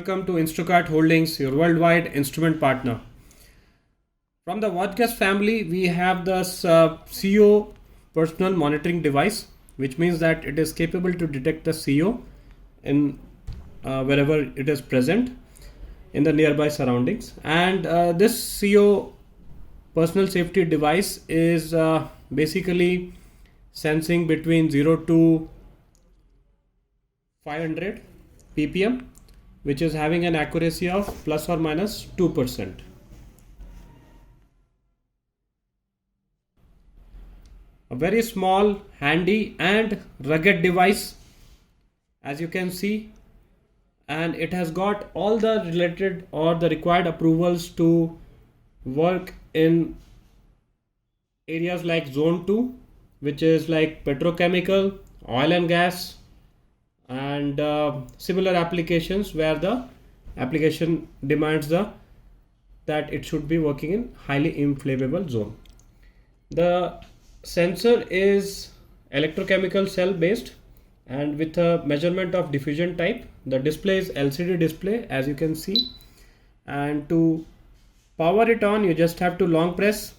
welcome to Instacart Holdings, your worldwide instrument partner. From the WatchGuess family, we have this CO personal monitoring device, which means that it is capable to detect the CO in wherever it is present in the nearby surroundings. And this CO personal safety device is basically sensing between 0 to 500 ppm, which is having an accuracy of plus or minus 2%. A very small, handy and rugged device, as you can see, and it has got all the related or the required approvals to work in areas like zone 2, which is like petrochemical, oil and gas, and similar applications where the application demands that it should be working in highly inflammable zone. The sensor is electrochemical cell based and with a measurement of diffusion type. The display is LCD display, as you can see, and to power it on you just have to long press.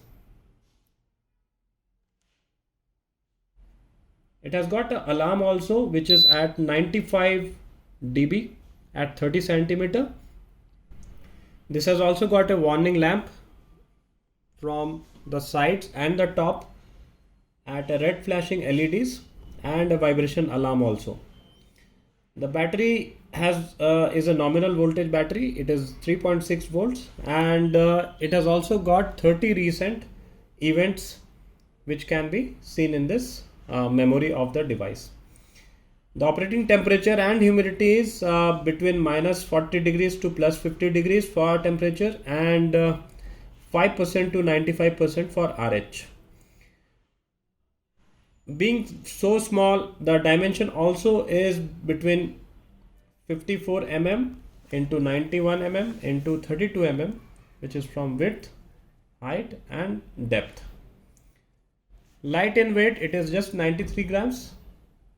It has got an alarm also, which is at 95 dB at 30 centimeter. This has also got a warning lamp from the sides and the top at a red flashing LEDs and a vibration alarm also. The battery is a nominal voltage battery. It is 3.6 volts and it has also got 30 recent events which can be seen in this memory of the device. The operating temperature and humidity is between minus 40 degrees to plus 50 degrees for temperature and 5% to 95% for RH. Being so small, the dimension also is between 54 mm into 91 mm into 32 mm, which is from width, height and depth. Light in weight, it is just 93 grams,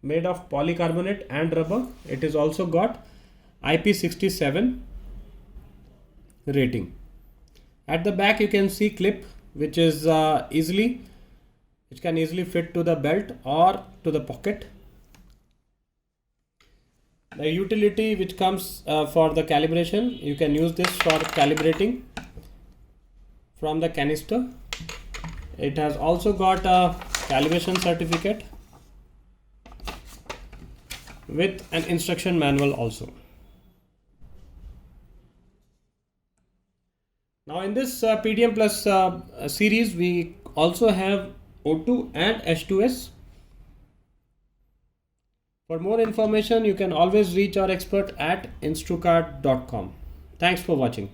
made of polycarbonate and rubber. It is also got IP67 rating. At the back you can see clip, which is which can easily fit to the belt or to the pocket. The utility which comes for the calibration, you can use this for calibrating from the canister. It has also got a calibration certificate with an instruction manual also. Now in this PDM Plus series, we also have O2 and H2S. For more information, you can always reach our expert at instrucart.com. Thanks for watching.